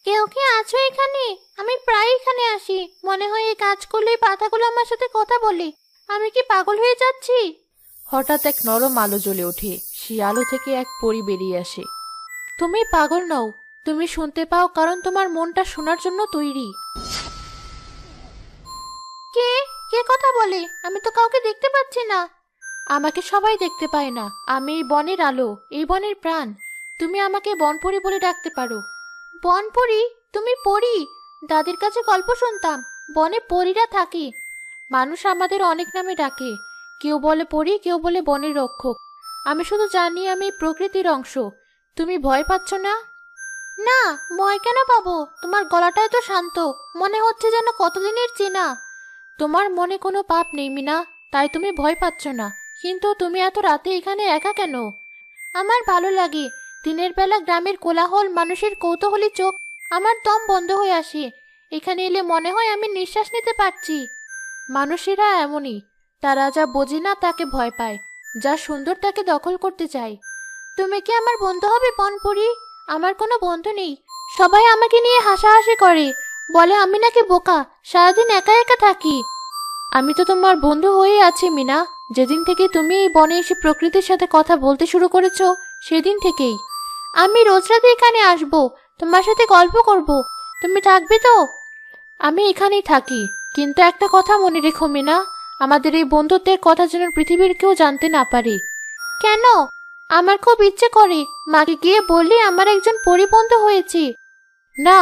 কেউ কি আছো এখানে? আমি প্রায় এখানে আসি, মনে হয় এই কাজ করলেই পাতাগুলো আমার সাথে কথা বলে। আমি কি পাগল হয়ে যাচ্ছি? হঠাৎ এক নরম আলো জ্বলে ওঠে। সেই আলো থেকে এক পরী বেরিয়ে আসে। তুমি পাগল নও, তুমি শুনতে পাও কারণ তোমার মনটা শোনার জন্য তৈরি। কে? কে কথা বলে? আমি তো কাউকে দেখতে পাচ্ছি না। আমাকে সবাই দেখতে পায় না, আমি এই বনের আলো, এই বনের প্রাণ। তুমি আমাকে বনপরী বলে ডাকতে পারো। বনপরি? তুমি পরি? দাদির কাছে গল্প শুনতাম, বনে পরীরা থাকে। মানুষ আমাদের অনেক নামে ডাকে, কেউ বলে পরী, কেউ বলে বনের রক্ষক। আমি শুধু জানি আমি প্রকৃতির অংশ। তুমি ভয় পাচ্ছ না? না, ভয় কেন পাবো? তোমার গলাটাই তো শান্ত, মনে হচ্ছে যেন কতদিনের চেনা। তোমার মনে কোনো পাপ নেই মিনা, তাই তুমি ভয় পাচ্ছ না। কিন্তু তুমি এত রাতে এখানে একা কেন? আমার ভালো লাগে। দিনের বেলা গ্রামের কোলাহল, মানুষের কৌতূহলী চোখ, আমার দম বন্ধ হয়ে আসে। এখানে এলে মনে হয় আমি নিঃশ্বাস নিতে পারছি। মানুষেরা এমনই, তারা যা বোঝে না তাকে ভয় পায়, যা সুন্দর তাকে দখল করতে চায়। তুমি কি আমার বন্ধু হবে বনপুরি? আমার কোনো বন্ধু নেই, সবাই আমাকে নিয়ে হাসাহাসি করে, বলে আমি নাকি বোকা, সারাদিন একা একা থাকি। আমি তো তোমার বন্ধু হয়েই আছি মিনা। যেদিন থেকে তুমি এই বনে এসে প্রকৃতির সাথে কথা বলতে শুরু করেছো, সেদিন থেকেই। আমি রোজ রাতে এখানে আসবো, তোমার সাথে গল্প করব। তুমি থাকবে তো? আমি এখানেই থাকি, কিন্তু একটা কথা মনে রেখো মিনা, আমাদের এই বন্ধুত্বের কথা যেন পৃথিবীর কেউ জানতে না পারে। কেন? আমার খুব ইচ্ছে করে মাকে গিয়ে বললি আমার একজন পরিবন্ধু হয়েছে। না,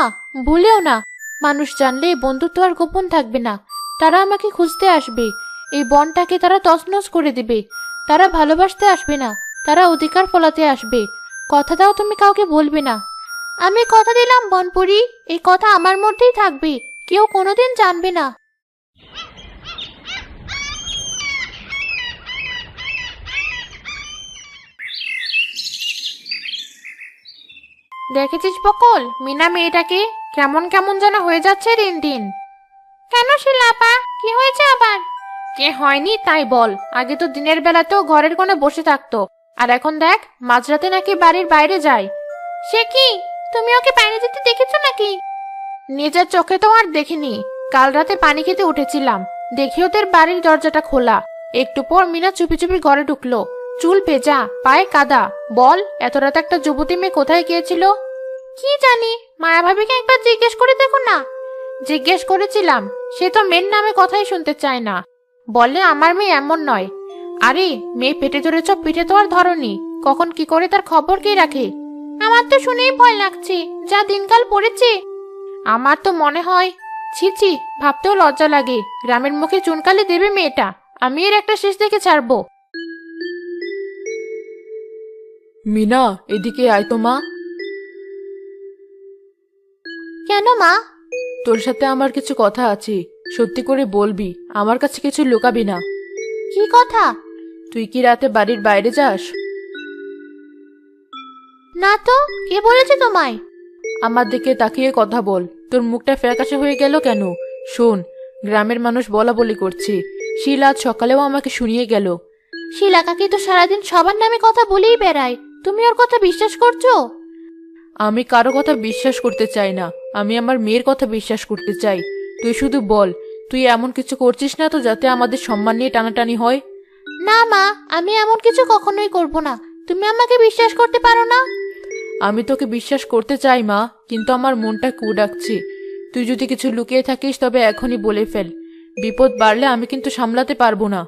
ভুলেও না। মানুষ জানলে এই বন্ধুত্ব আর গোপন থাকবে না। তারা আমাকে খুঁজতে আসবে, এই বনটাকে তারা তছনছ করে দিবে। তারা ভালোবাসতে আসবে না, তারা অধিকার ফলাতে আসবে। কথা দাও তুমি কাউকে বলবে না। আমি কথা দিলাম বনপুরি, এই কথা আমার মধ্যেই থাকবে, কেউ কোনোদিন জানবে না। দেখেছিস বকল, মিনা মেয়েটাকে কেমন কেমন যেন হয়ে যাচ্ছে দিন দিন। কেন শিলাপা, কি হয়েছে আবার? কে হয়নি তাই বল। আগে তো দিনের বেলাতেও ঘরের কোণে বসে থাকতো, আর এখন দেখ মাঝরাতে নাকি বাড়ির বাইরে যায়। সে কি? তুমি ওকে বাইরে যেতে দেখেছো নাকি? নিজের চোখে তো আর দেখিনি। কাল রাতে পানি খেতে উঠেছিলাম, দেখি ওদের বাড়ির দরজাটা খোলা। একটু পর মিনা চুপি চুপি ঘরে ঢুকলো, চুল ভেজা, পায়ে কাদা। বল, এত রাতে একটা যুবতী মেয়ে কোথায় গিয়েছিল? কি জানি, মায়া ভাবিকে একবার জিজ্ঞেস করে দেখো না। জিজ্ঞেস করেছিলাম, সে তো মেয়ের নামে কথাই শুনতে চায় না। বলে আমার মেয়ে এমন নয়। আরে, মেয়ে পেটে ধরেছ, পিঠে তো আর ধরনি, কখন কি করে তার খবর কে রাখে? আমার তো শুনেই ভয় লাগছে, যা দিনকাল পড়েছে। আমার তো মনে হয়, ছি ছি, ভাবতেও লজ্জা লাগে। গ্রামের মুখে চুনকালি দেবে মেয়েটা, আমি এর একটা শেষ দেখে ছাড়বো। মিনা, এদিকে আয় তো মা। কেন মা? তোর সাথে আমার কিছু কথা আছে, সত্যি করে বলবি, আমার কাছে কিছু লুকাবি না। কি কথা? তুই কি রাতে বাড়ির বাইরে যাস? না তো, কে বলেছে তোমায়? আমার দিকে তাকিয়ে কথা বল, তোর মুখটা ফ্যাকাশে হয়ে গেল কেন? শোন, গ্রামের মানুষ বলা বলি করছে, শিলা আজ সকালেও আমাকে শুনিয়ে গেল। শিলা কাকি তো সারাদিন সবার নামে কথা বলেই বেড়ায়, তুমি ওর কথা বিশ্বাস করছো? আমি কারো কথা বিশ্বাস করতে চাই না, আমি আমার মেয়ের কথা বিশ্বাস করতে চাই। তুই শুধু বল, তুই এমন কিছু করছিস না তো যাতে আমাদের সম্মান নিয়ে টানাটানি হয়? না মা, আমি এমন কিছু কখনোই করব না। তুমি আমাকে বিশ্বাস করতে পারো না? আমি তোকে বিশ্বাস করতে চাই মা, কিন্তু আমার মনটা কু ডাকছে। তুই যদি কিছু লুকিয়ে থাকিস তবে এখনই বলে ফেল, বিপদ বাড়লে আমি কিন্তু সামলাতে পারবো না।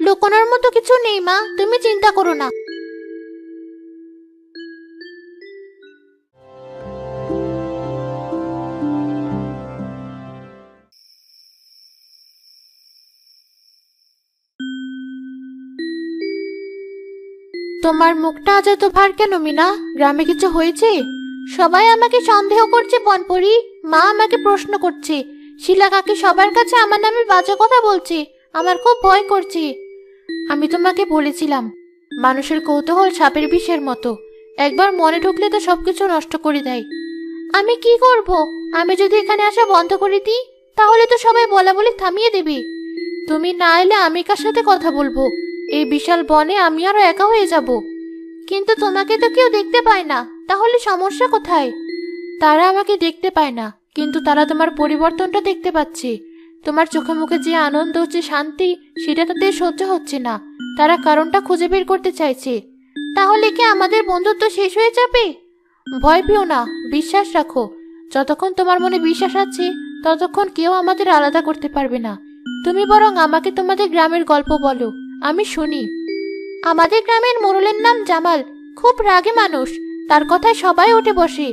লুকোনোর মতো কিছু নেই মা, তুমি চিন্তা করো না। তোমার মুখটা আজ এত ভার কেন মিনা? গ্রামে কিছু হয়েছে? সবাই আমাকে সন্দেহ করছে বনপরি, মা আমাকে প্রশ্ন করছে, শিলা কাকি সবার কাছে আমার নামে বাজে কথা বলছে, আমার খুব ভয় করছে। আমি তোমাকে বলেছিলাম, মানুষের কৌতূহল সাপের বিষের মতো, একবার মনে ঢুকলে তো সবকিছু নষ্ট করে দেয়। আমি কি করব? আমি যদি এখানে আসা বন্ধ করে দিই, তাহলে তো সবাই বলা বলি থামিয়ে দেবে। তুমি না এলে আমি কার সাথে কথা বলবো? এই বিশাল বনে আমি আরো একা হয়ে যাব। কিন্তু তোমাকে তো কেউ দেখতে পায় না, তাহলে সমস্যা কোথায়? তারা আমাকে দেখতে পায় না, কিন্তু তারা তোমার পরিবর্তনটা দেখতে পাচ্ছে। তোমার চোখে মুখে যে আনন্দ, যে শান্তি, সেটা তাদের সহ্য হচ্ছে না। তারা কারণটা খুঁজে বের করতে চাইছে। তাহলে কি আমাদের বন্ধুত্ব শেষ হয়ে যাবে? ভয় পেও না, বিশ্বাস রাখো। যতক্ষণ তোমার মনে বিশ্বাস আছে, ততক্ষণ কেউ আমাদের আলাদা করতে পারবে না। তুমি বরং আমাকে তোমাদের গ্রামের গল্প বলো, আমি শুনি। আমাদের গ্রামের মোড়লের নাম জামাল, খুব রাগী মানুষ। তার কথায় সবাই উঠে বসে।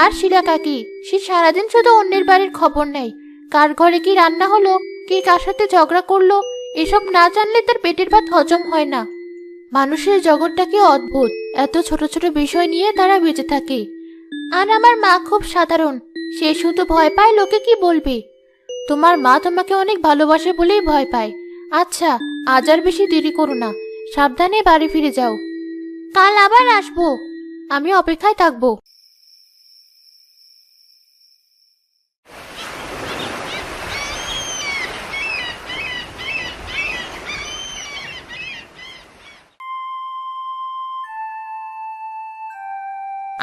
আর শিলা কাকি, সে সারাদিন শুধু অন্যের বাড়ির খবর নেয়। কার ঘরে কি রান্না হলো, কে কার সাথে ঝগড়া করলো, এসব না জানলে তার পেটের ভাত হজম হয় না। মানুষের জগৎটা কি অদ্ভুত, এত ছোট ছোট বিষয় নিয়ে তারা বেঁচে থাকে। আর আমার মা খুব সাধারণ, সে শুধু ভয় পায় লোকে কি বলবে। তোমার মা তোমাকে অনেক ভালোবাসে বলেই ভয় পায়। আচ্ছা, আজ আর বেশি দেরি করো না, সাবধানে বাড়ি ফিরে যাও। কাল আবার আসবো। আমি অপেক্ষায় থাকবো।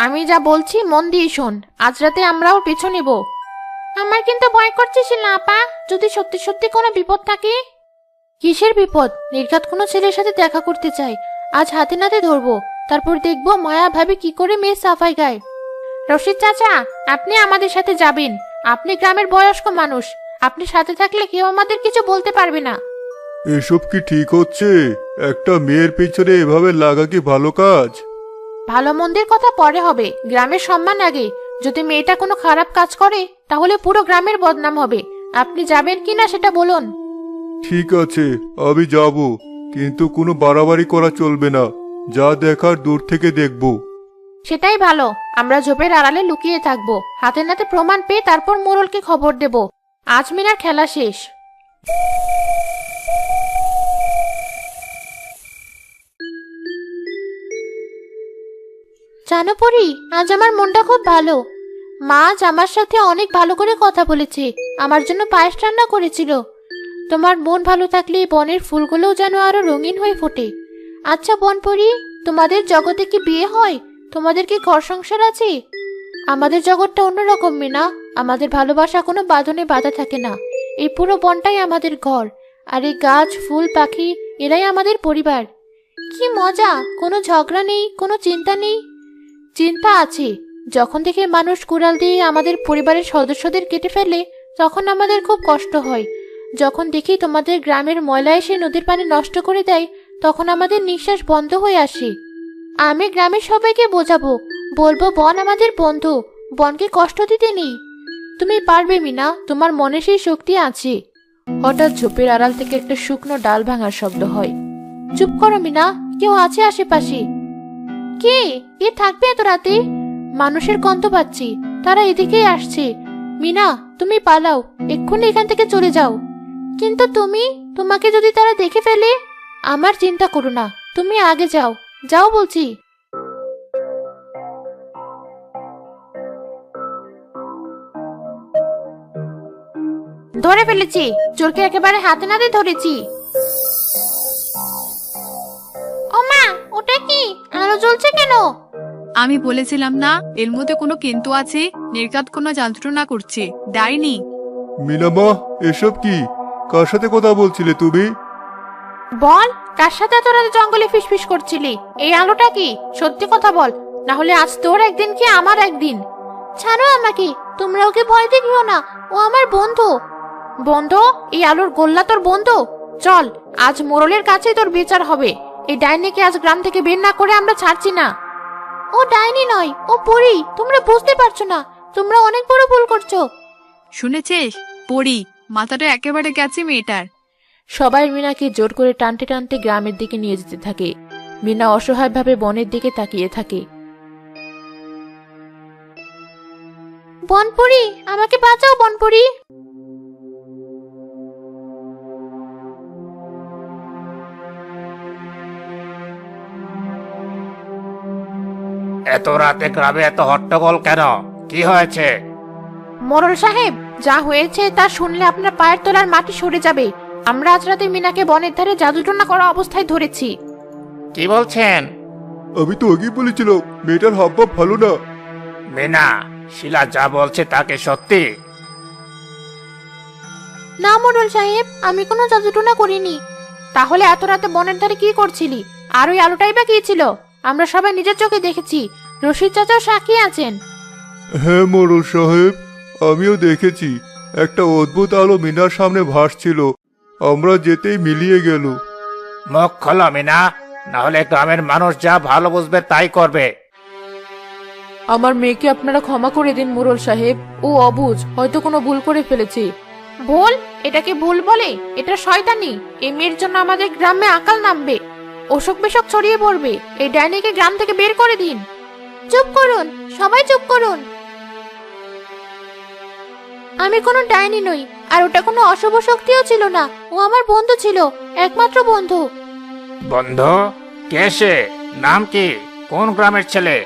আমি যা বলছি মন দিয়ে শোন, আজ রাতে আমরাও পিছু নিব। আমার কিন্তু ভয় করছে শিলা আপা, যদি সত্যি সত্যি কোনো বিপদ থাকে। কিসের বিপদ? নির্ঘাত কোনো ছেলের সাথে দেখা করতে চাই। আজ হাতে নাতে ধরবো, তারপর দেখবো মায়া ভাবি কি করে মেয়ে সাফাই গায়। রশিদ চাচা, আপনি আমাদের সাথে যাবেন। আপনি গ্রামের বয়স্ক মানুষ, আপনি সাথে থাকলে কেউ আমাদের কিছু বলতে পারবে না। এসব কি ঠিক হচ্ছে? একটা মেয়ের পিছনে এভাবে লাগা কি ভালো কাজ? ভালো মন্দের কথা পরে হবে, গ্রামের সম্মান আগে। যদি মেয়েটা কোনো খারাপ কাজ করে, তাহলে পুরো গ্রামের বদনাম হবে। আপনি যাবেন কিনা সেটা বলুন। ঠিক আছে, আমি যাব, কিন্তু কোনো বাড়াবাড়ি করা চলবে না। যা দেখার দূর থেকে দেখব। সেটাই ভালো, আমরা ঝোপের আড়ালে লুকিয়ে থাকবো। হাতে নাতে প্রমাণ পেয়ে তারপর মোড়লকে খবর দেব। আজ মিনার খেলা শেষ। জানো পরি, আজ আমার মনটা খুব ভালো। মা আজ আমার সাথে অনেক ভালো করে কথা বলেছে, আমার জন্য পায়েস রান্না করেছিল। তোমার মন ভালো থাকলে বনের ফুলগুলোও যেন আরো রঙিন হয়ে ফোটে। আচ্ছা বনপরি, তোমাদের জগতে কি বিয়ে হয়? তোমাদের কি ঘর সংসার আছে? আমাদের জগৎটা অন্যরকম মিনা। আমাদের ভালোবাসা কোনো বাঁধনে বাঁধা থাকে না। এই পুরো বনটাই আমাদের ঘর, আর এই গাছ, ফুল, পাখি, এরাই আমাদের পরিবার। কি মজা! কোনো ঝগড়া নেই, কোনো চিন্তা নেই। চিন্তা আছে। যখন থেকে মানুষ কুড়াল দিয়ে আমাদের পরিবারের সদস্যদের কেটে ফেলে, তখন আমাদের খুব কষ্ট হয়। যখন দেখি তোমাদের গ্রামের ময়লা এসে নদীর পানি নষ্ট করে দেয়, তখন আমাদের নিঃশ্বাস বন্ধ হয়ে আসে। আমি গ্রামের সবাইকে বোঝাবো, বলবো বন আমাদের বন্ধু, বনকে কষ্ট দিতে নেই। তুমি পারবে মিনা, তোমার মনে সেই শক্তি আছে। হঠাৎ ঝোপের আড়াল থেকে একটা শুকনো ডাল ভাঙার শব্দ হয়। চুপ করো মিনা, কেউ আছে আশেপাশে। কে কে থাকবে এত রাতে? মানুষের গন্ধ পাচ্ছি, তারা এদিকেই আসছে। মিনা, তুমি পালাও, এক্ষুনি এখান থেকে চলে যাও। কিন্তু তোমাকে যদি তারা দেখে ফেলে? আমার চিন্তা করো না, তুমি আগে যাও, যাও বলছি। ধরে ফেলেছি, চোরকে একেবারে হাতে নাতে ধরেছি। ও মা, ওটা কি? আলো জ্বলছে কেন? আমি বলেছিলাম না, এর মধ্যে কোনো কিন্তু আছে। নির্ঘাত কোনো যন্ত্রণা করছে, ডাইনি। মিনামা, এসব কি? কার সাথে কথা বলছিলে তুমি? বল, কার সাথে তোরা জঙ্গলে ফিসফিস করছিলি? এই আলোটা কি? সত্যি কথা বল, না হলে আজ তোর একদিন কি আমার একদিন। ছাড়ো আমাকে, তোমরা ওকে ভয় দেখিও না, ও আমার বন্ধু। বন্ধু? এই আলোর গোল্লা তোর বন্ধু? চল, আজ মোড়লের কাছে তোর বিচার হবে। এই ডাইনিকে আজ গ্রাম থেকে বের না করে আমরা ছাড়ছি না। ও ডাইনি নয়, ও পরী। তোমরা বুঝতে পারছো না, তোমরা অনেক বড় ভুল করছো। শুনেছিস? পড়ি, মাথাটা একেবারে গেছে মেয়েটার। সবাই মিনাকে জোর করে টানতে টানতে গ্রামের দিকে নিয়ে যেতে থাকে। মিনা অসহায়ভাবে বনের দিকে তাকিয়ে থাকে। বনপরি, আমাকে বাঁচাও বনপরি। এত রাতে গ্রামে এত হট্টগোল কেন? কি হয়েছে? মোড়ল সাহেব, যা হয়েছে তা শুনলে আপনার পায়ের তলার মাটি সরে যাবে। আমরা আজ রাতে মিনাকে বনের ধারে জাদুটনা করা অবস্থায় ধরেছি। কি বলছেন? আমি তো আগেই বলেছিলাম মেয়েটার হাবভাব ভালো না। মিনা, শিলা যা বলছে তাকে সত্যি? না মোড়ল সাহেব, আমি কোনো জাদুটোনা করিনি। তাহলে এত রাতে বনের ধারে কি করছিলি? আর ওই আলোটাই বা কি ছিল? আমরা সবাই নিজের চোখে দেখেছি, রশিদ চাচাও সাক্ষী আছেন। হ্যাঁ মোড়ল সাহেব, আমিও দেখেছি একটা অদ্ভুত আলো মিনার সামনে ভাসছিল। আমরা যেতেই মিলিয়ে গেল। মুখ খোলো মিনা, না হলে গ্রামের মানুষ যা ভালো বুঝবে তাই করবে। আমার মেয়েকে আপনারা ক্ষমা করে দিন মোড়ল সাহেব, ও অবুঝ, হয়তো কোনো ভুল করে ফেলেছে। ভুল? এটাকে ভুল বলে? এটা শয়তানি। এই মেয়ের জন্য আমাদের গ্রামে আকাল নামবে, অসুখ বিসুখ ছড়িয়ে পড়বে। এই ডাইনিকে গ্রাম থেকে বের করে দিন। চুপ করুন, সবাই চুপ করুন। আমি কোনো ডাইনি নই, আর ওটা কোনো অশুভ শক্তিও ছিল না। ও আমার বন্ধু ছিল, একমাত্র বন্ধু। বন্ধু? কে সে? নাম কি? কোন গ্রামের ছেলে?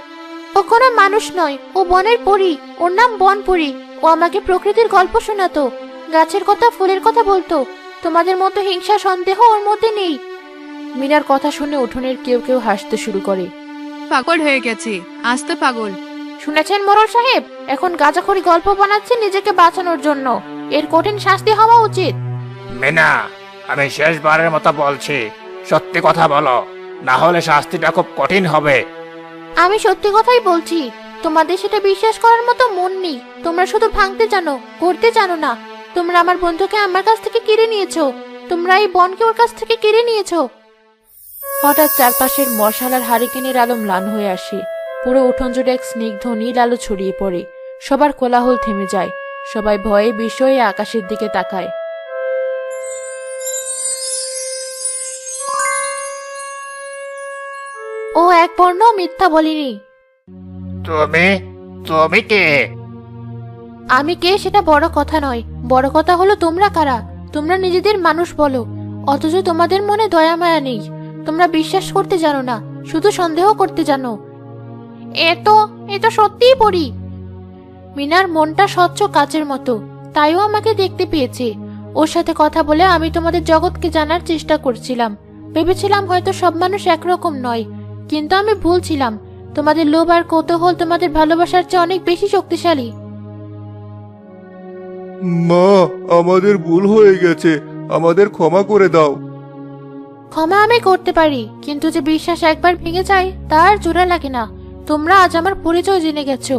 ও কোনো মানুষ নয়, ও বনের পরী। ওর নাম বনপরী। ও আমাকে প্রকৃতির গল্প শোনাতো, গাছের কথা, ফুলের কথা বলতো। তোমাদের মতো হিংসা সন্দেহ ওর মধ্যে নেই। মিনার কথা শুনে উঠোনের কেউ কেউ হাসতে শুরু করে। পাগল হয়ে গেছে, আজ তো পাগল। শুনেছেন মোড়ল সাহেব, এখন গাঁজাখড়ি গল্প বানাচ্ছে নিজেকে বাঁচানোর জন্য। এর কঠিন শাস্তি হওয়া উচিত। মিনা, আমি শেষবারের মতো বলছি, সত্যি কথা বলো, না হলে শাস্তিটা খুব কঠিন হবে। আমি সত্যি কথাই বলছি। তোমাদের সেটা বিশ্বাস করার মতো মন নেই। তোমরা শুধু ভাঙতে জানো, করতে জানো না। তোমরা আমার বন্ধুকে আমার কাছ থেকে কেড়ে নিয়েছো। তোমরা এই বনকে ওর কাছ থেকে কেড়ে নিয়েছো। হঠাৎ চারপাশের মশাল আর হারিকেনের আলো ম্লান হয়ে আসে। পুরো উঠোন জুড়ে এক স্নিগ্ধ নীল আলো ছড়িয়ে পড়ে। সবার কোলাহল থেমে যায়। সবাই ভয়ে বিস্ময়ে আকাশের দিকে তাকায়। ও এক বর্ণ মিথ্যা বলিনি। তুমি তুমি কে? আমি কে সেটা বড় কথা নয়, বড় কথা হলো তোমরা কারা। তোমরা নিজেদের মানুষ বলো, অথচ তোমাদের মনে দয়া মায়া নেই। তোমরা বিশ্বাস করতে জানো না, শুধু সন্দেহ করতে জানো। এ তো সত্যিই পড়ি। মিনার মনটা স্বচ্ছ কাচের মতো, তাইও আমাকে দেখতে পেয়েছে। ওর সাথে কথা বলে আমি তোমাদের জগৎকে জানার চেষ্টা করছিলাম। ভেবেছিলাম হয়তো সব মানুষ একরকম নয়, কিন্তু আমি ভুল ছিলাম। তোমাদের লোভ আর কৌতূহল তোমাদের ভালোবাসার চেয়ে অনেক বেশি শক্তিশালী। মা, আমাদের ভুল হয়ে গেছে, আমাদের ক্ষমা করে দাও। ক্ষমা আমি করতে পারি, কিন্তু যে বিশ্বাস একবার ভেঙে যায় তার জোড়া লাগে না। তোমরা আজ আমার পরিচয় জেনে গেছো।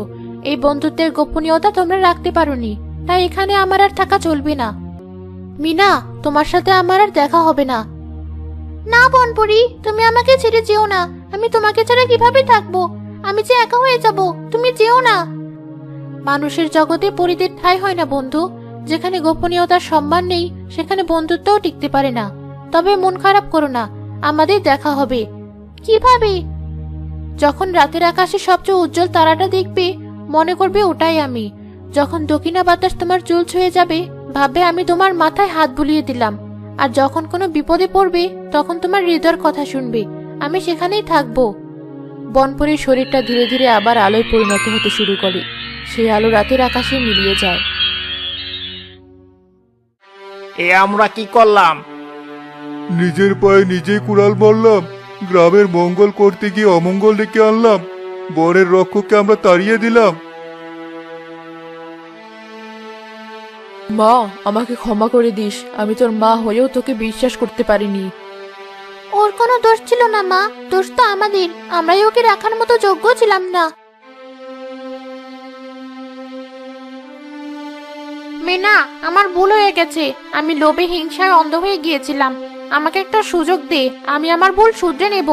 এই বন্ধুত্বের গোপনীয়তা তোমরা রাখতে পারোনি, তাই এখানে আমার আর থাকা চলবে না। মিনা, তোমার সাথে আমার আর দেখা হবে না। না বনপুরি, তুমি আমাকে ছেড়ে যেও না। আমি তোমাকে ছাড়া কিভাবে থাকবো? আমি যে একা হয়ে যাব। তুমি যেও না। মানুষের জগতে পরিদের ঠাঁই হয় না বন্ধু। যেখানে গোপনীয়তার সম্মান নেই, সেখানে বন্ধুত্বও টিকতে পারে না। তবে মন খারাপ করো না, আমাদের দেখা হবে। কিভাবে? যখন রাতের আকাশে সবচেয়ে উজ্জ্বল তারাটা দেখবে, মনে করবে ওটাই আমি। যখন দক্ষিণা বাতাস তোমার চুল ছুঁয়ে যাবে, ভাববে আমি তোমার মাথায় হাত বুলিয়ে দিলাম। আর যখন কোনো বিপদে পড়বে, তখন তোমার হৃদয়ের কথা শুনবে। আমি সেখানেই থাকবো। বনপুরীর শরীরটা ধীরে ধীরে আবার আলোয় পরিণত হতে শুরু করে। সেই আলো রাতের আকাশে মিলিয়ে যায়। এ আমরা কি করলাম? নিজের পায়ে নিজেই কুড়াল মারলাম। গ্রামের মঙ্গল করতে গিয়ে অমঙ্গল ডেকে আনলাম। বনের রক্ষককে আমরা তাড়িয়ে দিলাম। মা, আমাকে ক্ষমা করে দিস। আমি তোর মা হয়েও তোকে বিশ্বাস করতে পারিনি। ওর কোনো দোষ ছিল না মা, দোষ তো আমাদের। আমরাই ওকে রাখার মতো যোগ্য ছিলাম না। মিনা, আমার ভুল হয়ে গেছে। আমি লোভে হিংসায় অন্ধ হয়ে গিয়েছিলাম। আমাকে একটা সুযোগ দে, আমি আমার ভুল শুধরে নেব।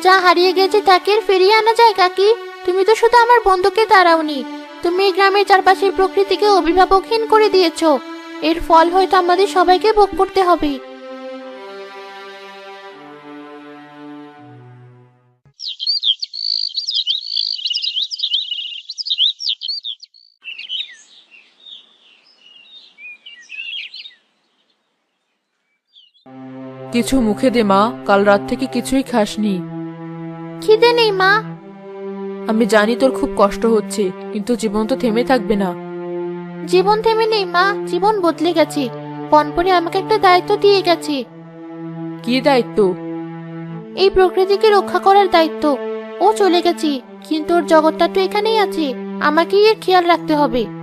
যা হারিয়ে গেছে তাকে আর ফিরিয়ে আনা যায় কাকি? তুমি তো শুধু আমার বন্ধুকে দাঁড়াওনি, তুমি এই গ্রামের চারপাশের প্রকৃতিকে অভিভাবকহীন করে দিয়েছো। এর ফল হয়তো আমাদের সবাইকে ভোগ করতে হবে। কিছু মুখে দে মা, কাল রাত থেকে কিছুই খাসনি। খিদে নেই মা। আমি জানি তোর খুব কষ্ট হচ্ছে, কিন্তু জীবন তো থেমে থাকবে না। জীবন থেমে নেই মা, জীবন বদলে গেছে। বনপুরি আমাকে একটা দায়িত্ব দিয়ে গেছে। কি দায়িত্ব? এই প্রকৃতিকে রক্ষা করার দায়িত্ব। ও চলে গেছে, কিন্তু ওর জগৎটা তো এখানেই আছে। আমাকেই এর খেয়াল রাখতে হবে।